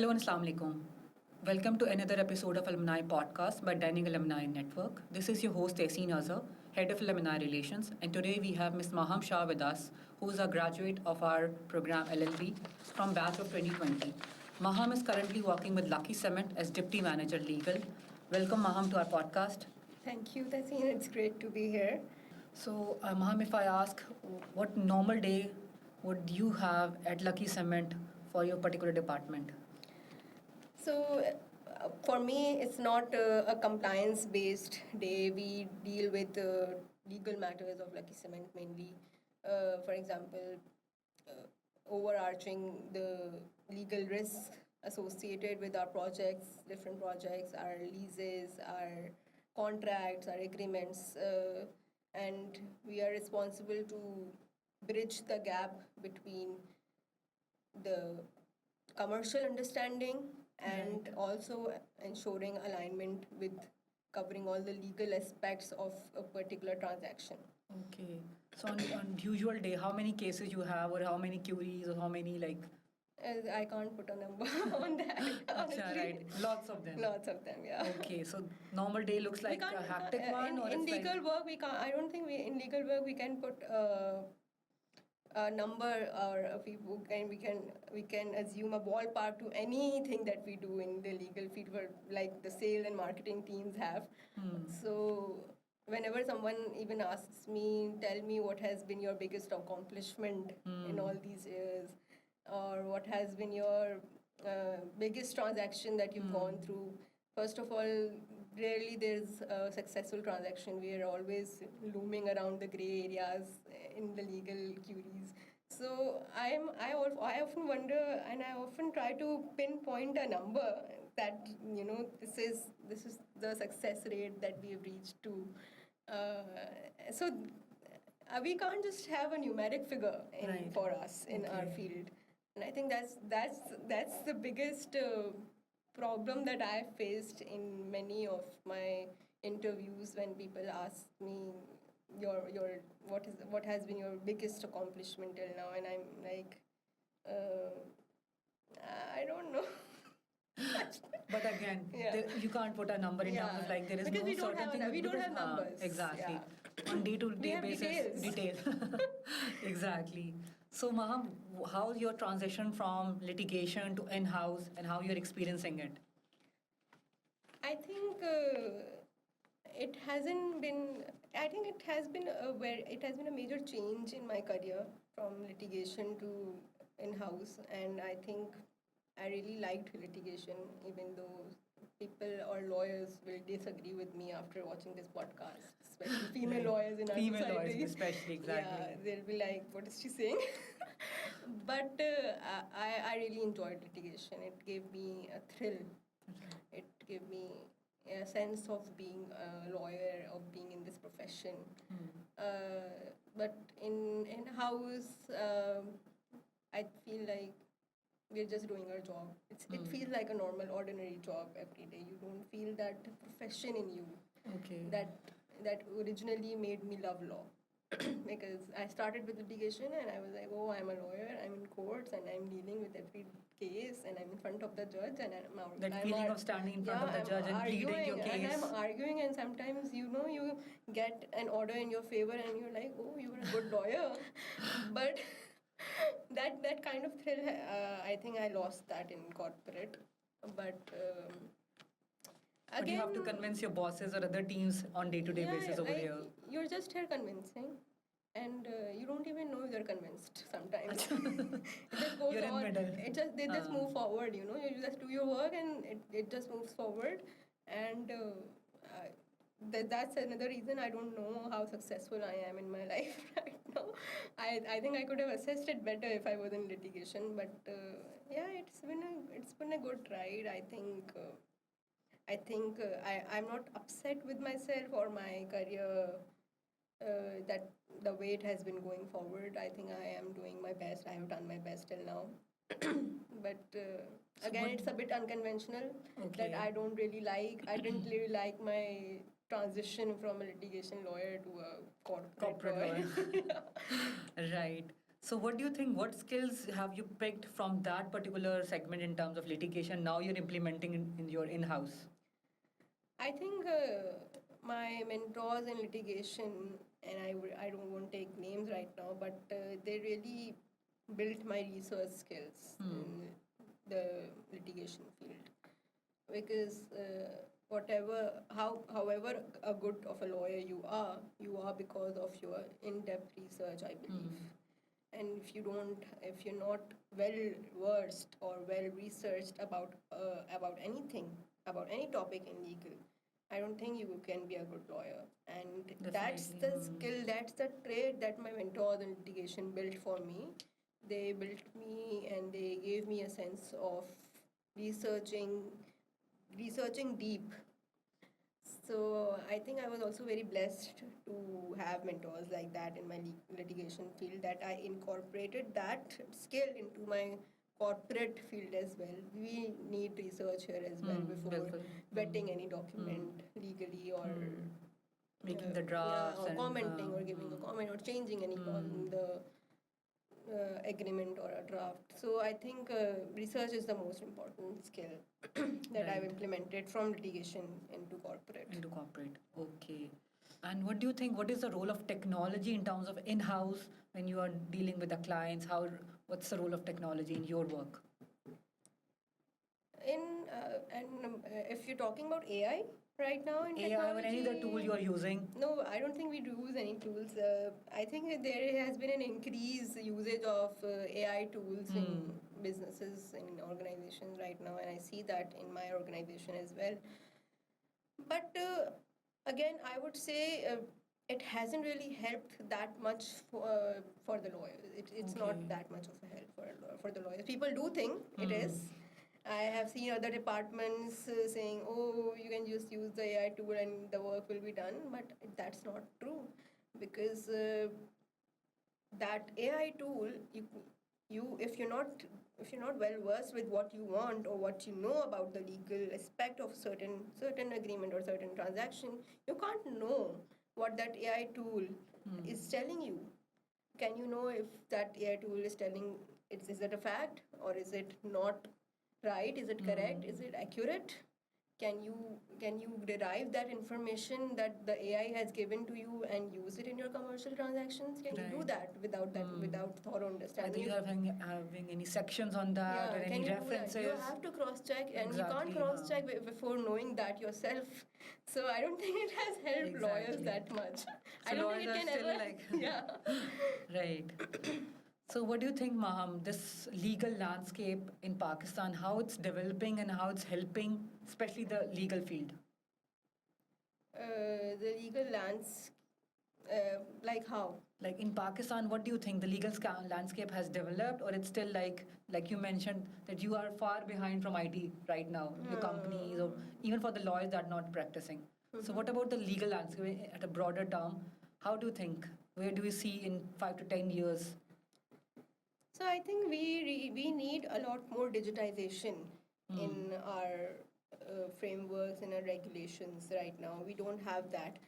Hello and Assalamu alaikum. Welcome to another episode of Alumni Podcast by Dining Alumni Network. This is your host Tehseen Azhar, Head of Alumni Relations, and today we have Ms. Maham Shah with us, who is a graduate of our program LLB from batch of 2020. Maham is currently working with Lucky Cement as Deputy Manager Legal. Welcome, Maham, to our podcast. Thank you, Taseen. It's great to be here. So, Maham, if I ask, what normal day would you have at Lucky Cement for your particular department? So, for me, it's not a compliance based day. We deal with legal matters of Lucky Cement mainly. For example, overarching the legal risks associated with our projects, different projects, our leases, our contracts, our agreements, and we are responsible to bridge the gap between the commercial understanding and also ensuring alignment with covering all the legal aspects of a particular transaction. Okay. So on usual day, how many cases you have, or how many queries, or how many like? I can't put a number on that. Acha, honestly. right. Lots of them. Lots of them, yeah. Okay. So normal day looks We like can't, a hectic one, or in it's legal like work we can't. I don't think in legal work we can put a number, or we can assume a ballpark to anything that we do in the legal field, where like the sales and marketing teams have. So whenever someone even asks me, tell me what has been your biggest accomplishment in all these years, or what has been your biggest transaction that you've gone through. First of all, rarely there's a successful transaction. We are always looming around the gray areas in the legal queries. So I often wonder, and I often try to pinpoint a number that this is the success rate that we have reached to. So we can't just have a numeric figure for us in our field, and I think that's the biggest problem that I faced in many of my interviews when people ask me your what has been your biggest accomplishment till now, and I'm like, I don't know. But again, you can't put a number in terms of like there is because no we don't certain have thing. we don't because, have numbers. Exactly. Yeah. On day-to-day We have basis, detail. Exactly. So, Maham, how's your transition from litigation to in-house, and how you're experiencing it? I think it hasn't been. I think it has been a major change in my career from litigation to in-house, and I think I really liked litigation, even though people or lawyers will disagree with me after watching this podcast, especially female lawyers in our Female society. lawyers, especially, exactly. Yeah, they'll be like, "What is she saying?" But I really enjoyed litigation. It gave me a thrill. It gave me a sense of being a lawyer, of being in this profession. But in house, I feel like we're just doing our job. It feels like a normal, ordinary job every day. You don't feel that profession in you. Okay. That originally made me love law. Because I started with litigation and I was like, oh, I'm a lawyer, I'm in courts and I'm dealing with every case and I'm in front of the judge and that feeling of standing in front of the judge and pleading your case. And I'm arguing, and sometimes you get an order in your favor and you're like, oh, you were a good lawyer. But that kind of thrill, I think I lost that in corporate. But But you have to convince your bosses or other teams on day-to-day basis over here. You're just here convincing, and you don't even know you're convinced sometimes. It just goes You're on. in middle. They just move forward. You just do your work, and it just moves forward. And that's another reason I don't know how successful I am in my life right now. I think I could have assessed it better if I was in litigation, but it's been a good ride. I'm not upset with myself or my career, that the way it has been going forward. I think I am doing my best. I have done my best till now. But again, it's a bit unconventional that I don't really like. I didn't really like my transition from a litigation lawyer to a corporate lawyer. Right. So, what do you think? What skills have you picked from that particular segment in terms of litigation? Now you're implementing in your in-house. I think my mentors in litigation, and I don't want to take names right now, but they really built my research skills in the litigation field. Because however a good of a lawyer you are because of your in-depth research, I believe. And if you're not well versed or well researched about anything, about any topic in legal, I don't think you can be a good lawyer. And that's Definitely. the skill, that's the trait that my mentors in litigation built for me. They built me and they gave me a sense of researching researching deep. So I think I was also very blessed to have mentors like that in my litigation field, that I incorporated that skill into my corporate field as well. We need research here as well before Bilkul. vetting any document legally, or Making the yeah, drafts or and commenting or giving a comment or changing any clause in the agreement or a draft. So I think research is the most important skill that I've Right. implemented from litigation into corporate. Into corporate. Okay. And what do you think? What is the role of technology in terms of in-house when you are dealing with the clients? What's the role of technology in your work? If you're talking about AI right now in AI or any other tool technology, you are using? no, I don't think we use any tools. I think that there has been an increased usage of AI tools in businesses and organizations right now, and I see that in my organization as well. But again, I would say it hasn't really helped that much for the lawyers. It's Okay. not that much of a help for the lawyers. People do think it is. I have seen other departments saying, "Oh, you can just use the AI tool and the work will be done," but that's not true, because that AI tool, you if you're not well versed with what you want or what you know about the legal aspect of certain agreement or certain transaction, you can't know what that AI tool is telling you. Can you know if that AI tool is telling is it a fact or is it not right? Is it correct? Is it accurate? Can you derive that information that the AI has given to you and use it in your commercial transactions? Can you do Right. that without thorough Whether understanding? you are having any sections on that or Yeah, any can you do that? references? You have to cross check, and you can't Exactly, cross check before knowing that yourself. So I don't think it has helped lawyers Exactly. that much. I So don't think lawyers it are can still ever. like, Yeah. right. So what do you think, Maham, this legal landscape in Pakistan, how it's developing and how it's helping, especially the legal field? The legal like how? Like in Pakistan, what do you think the legal landscape has developed, or it's still like you mentioned that you are far behind from IT right now, your companies, or even for the lawyers that are not practicing. So what about the legal landscape at a broader term? How do you think? Where do we see in 5 to 10 years? So I think we need a lot more digitization in our frameworks and our regulations right now. We don't have that,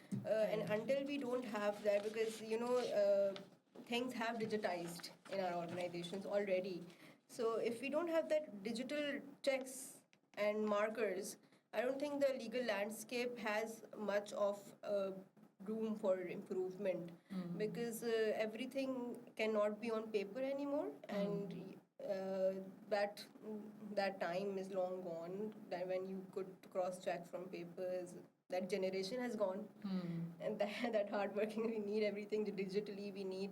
and until we don't have that, because things have digitized in our organizations already. So if we don't have that digital checks and markers, I don't think the legal landscape has much of room for improvement, because everything cannot be on paper anymore, and that that time is long gone. That when you could cross check from papers, that generation has gone, and that hard working. We need everything digitally. We need.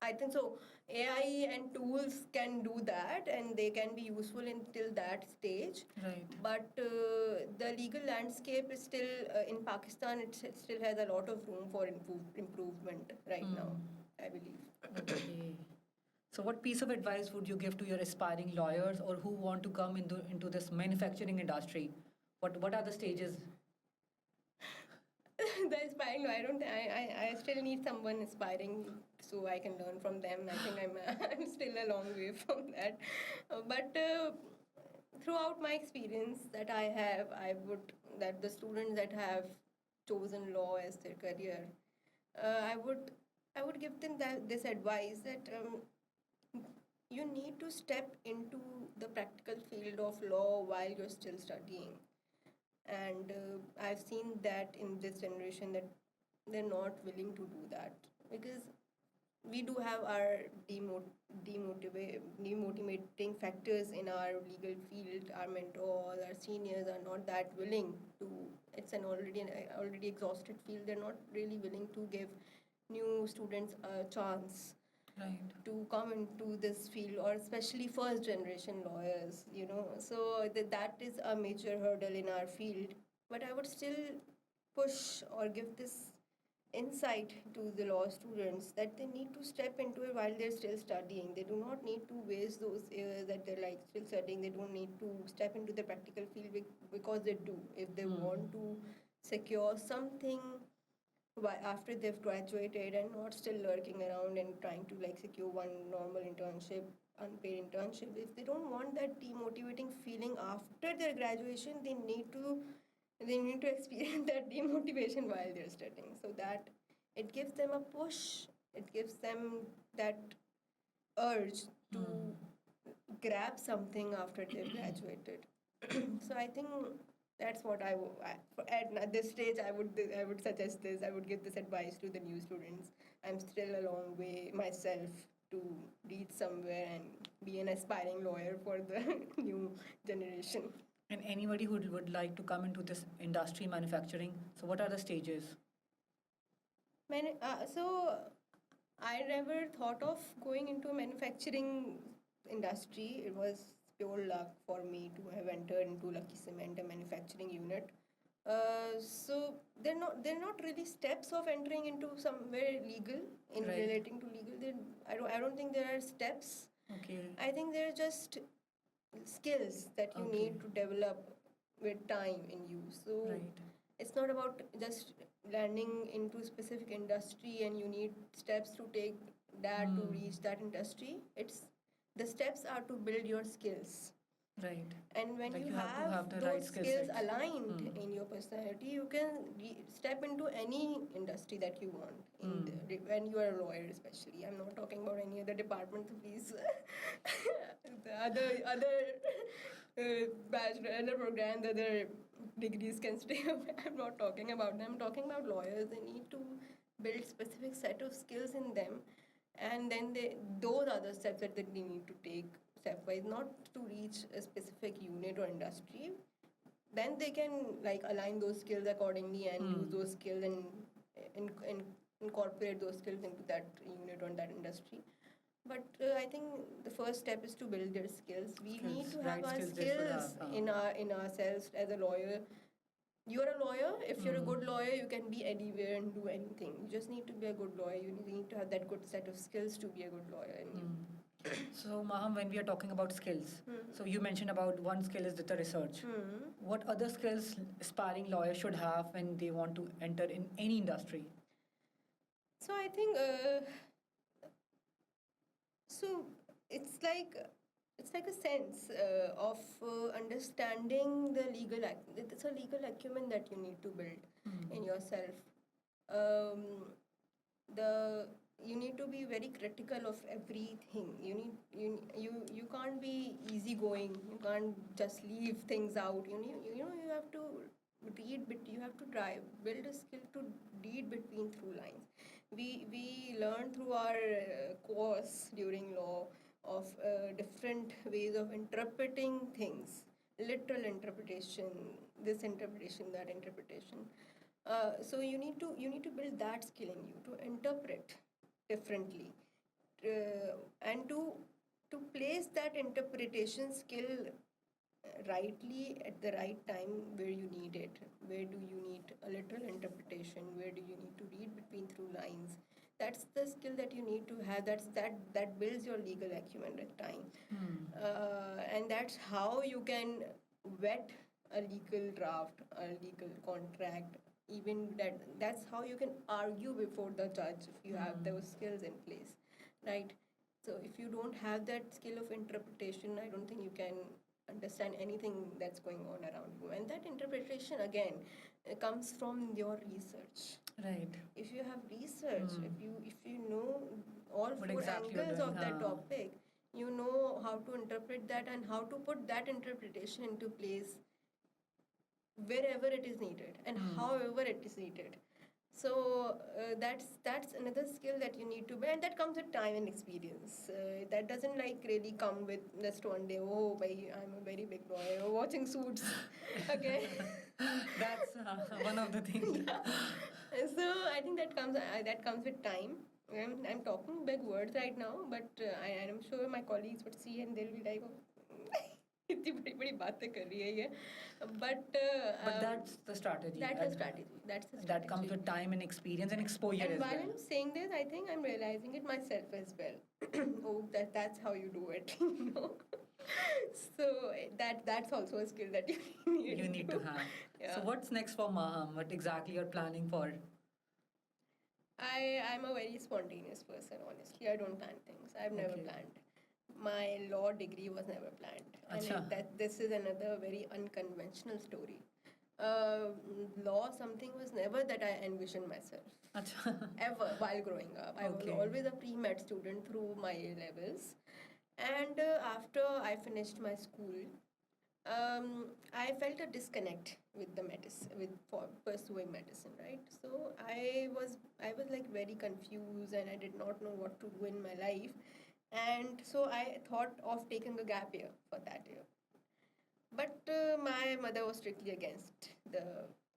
I think so. AI and tools can do that, and they can be useful until that stage. Right. But the legal landscape is still in Pakistan. It still has a lot of room for improvement right now, I believe. Okay. So what piece of advice would you give to your aspiring lawyers or who want to come into this manufacturing industry? What are the stages? The aspiring, I don't. I still need someone aspiring so I can learn from them. I think I'm still a long way from that. But throughout my experience that I have, that the students that have chosen law as their career, I would give them this advice that you need to step into the practical field of law while you're still studying. And I've seen that in this generation that they're not willing to do that, because we do have our demotivating factors in our legal field. Our mentors, our seniors are not that willing to. It's an already exhausted field. They're not really willing to give new students a chance Right. to come into this field, or especially first generation lawyers, so that is a major hurdle in our field. But I would still push or give this insight to the law students that they need to step into it while they're still studying. They do not need to waste those years that they're like still studying. They don't need to step into the practical field because they do. If they want to secure something after they've graduated and not still lurking around and trying to like secure one normal internship, unpaid internship, if they don't want that demotivating feeling after their graduation, they need to experience that demotivation while they're studying, so that it gives them a push, it gives them that urge to grab something after they've graduated. So I think that's what at this stage I would suggest this. I would give this advice to the new students. I'm still a long way myself to reach somewhere and be an aspiring lawyer for the new generation. And anybody who would like to come into this industry, manufacturing, so what are the stages? So I never thought of going into a manufacturing industry. It was pure luck for me to have entered into Lucky Cement, a manufacturing unit. So they're not really steps of entering into somewhere legal in Right. relating to legal. I don't think there are steps. Okay. I think they're just skills that you Okay. need to develop with time in you. So Right. it's not about just landing into specific industry and you need steps to take that to reach that industry. It's the steps are to build your skills. Right. And when Like you you have to have have the those right skill skills sets. aligned in your personality, you can step into any industry that you want. When you are a lawyer, especially, I'm not talking about any other department. So please, the other bachelor, other programs, other degrees can stay away. I'm not talking about them. I'm talking about lawyers. They need to build specific set of skills in them, and then those are the steps that they need to take stepwise, not to reach a specific unit or industry. Then they can like align those skills accordingly and use those skills and incorporate those skills into that unit or that industry. But I think the first step is to build their skills. We need to have Right our skills they should skills have. in ourselves as a lawyer. You're a lawyer. If you're a good lawyer, you can be anywhere and do anything. You just need to be a good lawyer. You need to have that good set of skills to be a good lawyer. So, Maham, when we are talking about skills, so you mentioned about one skill is the research. What other skills aspiring lawyers should have when they want to enter in any industry? So I think so it's like a sense of understanding the it's a legal acumen that you need to build in yourself. Um, the you need to be very critical of everything. You can't be easygoing. You can't just leave things out. You have to you have to build a skill to read between through lines. We learn through our course during law of different ways of interpreting things, literal interpretation, this interpretation, that interpretation. So you need to build that skill in you to interpret differently, and to place that interpretation skill rightly at the right time where you need it. Where do you need a literal interpretation? Where do you need to read between through lines? That's the skill that you need to have. That builds your legal acumen with time, and that's how you can vet a legal draft, a legal contract. Even that's how you can argue before the judge if you have those skills in place, right? So if you don't have that skill of interpretation, I don't think you can understand anything that's going on around you. And that interpretation again comes from your research. Right. If you have research, if you know all What four exactly you're angles doing, of that topic, you know how to interpret that and how to put that interpretation into place wherever it is needed and however it is needed. So that's another skill that you need to build, and that comes with time and experience. That doesn't like really come with just one day. Oh, boy, I'm a very big boy. Watching Suits, okay. That's one of the things. So I think that comes with time. I'm talking big words right now, but I'm sure my colleagues would see and they'll be like, oh, इतनी बड़ी बड़ी बातें कर रही है ये. But But that's the strategy. that's a strategy. That's a strategy. That comes with time and experience and exposure And as while well. I'm saying this, I think I'm realizing it myself as well. Oh, that's how you do it, you know. So that's also a skill that You need to have. Yeah. So what's next for Maham? What exactly you're planning for? I'm a very spontaneous person, honestly. I don't plan things. I've never Okay. planned. My law degree was never planned. Acha. And this is another very unconventional story. Law something was never that I envisioned myself. Acha. Ever while growing up. I was Okay. always a pre-med student through my A levels. And after I finished my school, I felt a disconnect with the medicine, for pursuing medicine, right? So I was like very confused and I did not know what to do in my life, and so I thought of taking a gap year for that year. But my mother was strictly against the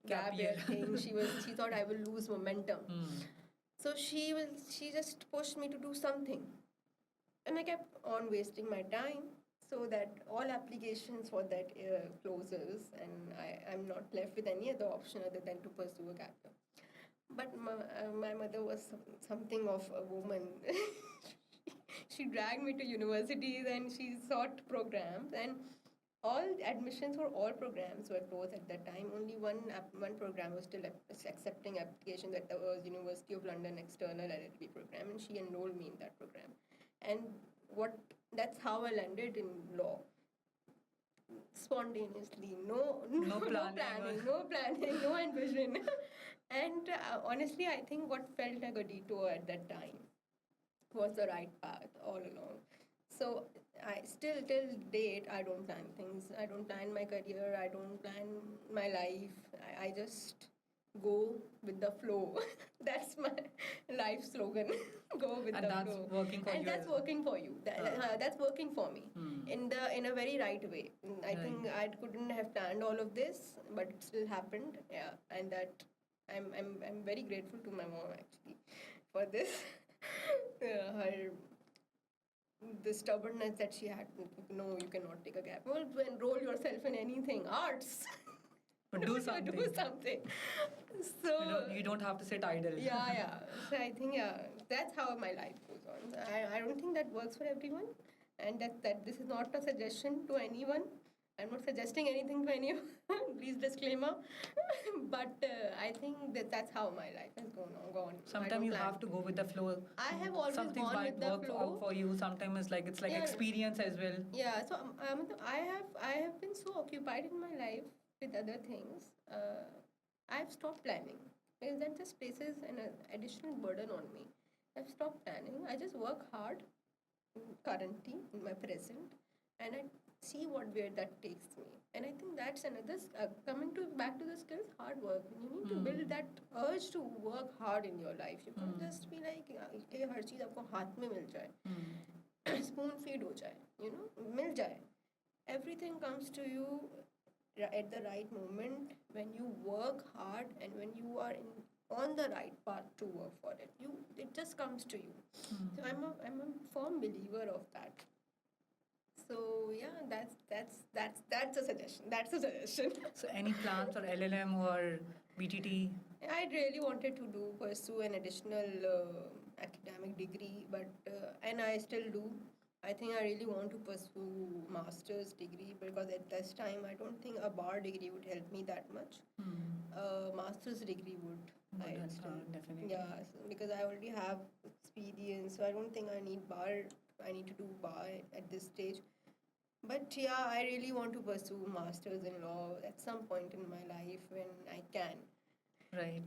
Gap gap year year. thing. She thought I will lose momentum. Hmm. So she just pushed me to do something. And I kept on wasting my time so that all applications for that closes and I'm not left with any other option other than to pursue a gap year. But my mother was something of a woman. She dragged me to universities and she sought programs, and all admissions for all programs were closed at that time. Only one program was still accepting applications, that was University of London external LLB program, and she enrolled me in that program. And that's how I landed in law. Spontaneously, no planning. no planning, no envision. And honestly, I think what felt like a detour at that time was the right path all along. So I still till date I don't plan things. I don't plan my career. I don't plan my life. I just go with the flow. That's my life slogan. Go with And the that's flow. working for And you that's as well. working for you. That's working for me in a very right way. I Right. think I couldn't have planned all of this, but it still happened. Yeah, and that I'm very grateful to my mom actually for this. Her the stubbornness that she had. No, you cannot take a gap. Well, enroll yourself in anything, arts. But No, do you something. do something. So You don't have to sit idle. yeah. So I think that's how my life goes on. I don't think that works for everyone, and that this is not a suggestion to anyone. I'm not suggesting anything to anyone. Please disclaimer. But I think that's how my life has gone. I Sometimes don't you plan. have to go with the flow. I have always Some things gone might with the work flow. out for you. Sometimes it's like Yeah. experience as well. Yeah, so I have been so occupied in my life with other things. I've stopped planning because that just places an additional burden on me. I've stopped planning. I just work hard currently in my present, and I see where that takes me. And I think that's another coming to back to the skills, hard work. You need to build that urge to work hard in your life. You can't just be like कि हर चीज आपको हाथ में मिल जाए. Spoon feed हो जाए, मिल जाए. Everything comes to you at the right moment when you work hard and when you are on the right path to work for it. It just comes to you. So I'm a firm believer of that. So yeah, that's a suggestion. That's a suggestion. So any plans for LLM or BTT? I really wanted to pursue an additional academic degree, but and I still do. I think I really want to pursue master's degree because at this time I don't think a bar degree would help me that much. Master's degree would. Definitely. Yeah, because I already have experience, so I don't think I need bar. I need to do bar at this stage. But yeah, I really want to pursue masters in law at some point in my life when I can. Right.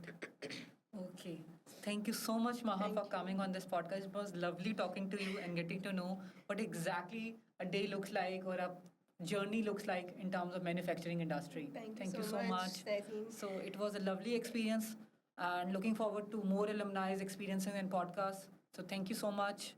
Okay. Thank you so much, Maha, Thank for you. coming on this podcast. It was lovely talking to you and getting to know what exactly a day looks like or a journey looks like in terms of manufacturing industry. Thank you so much, Tehseen. So it was a lovely experience and looking forward to more alumni experiences and podcasts. So thank you so much.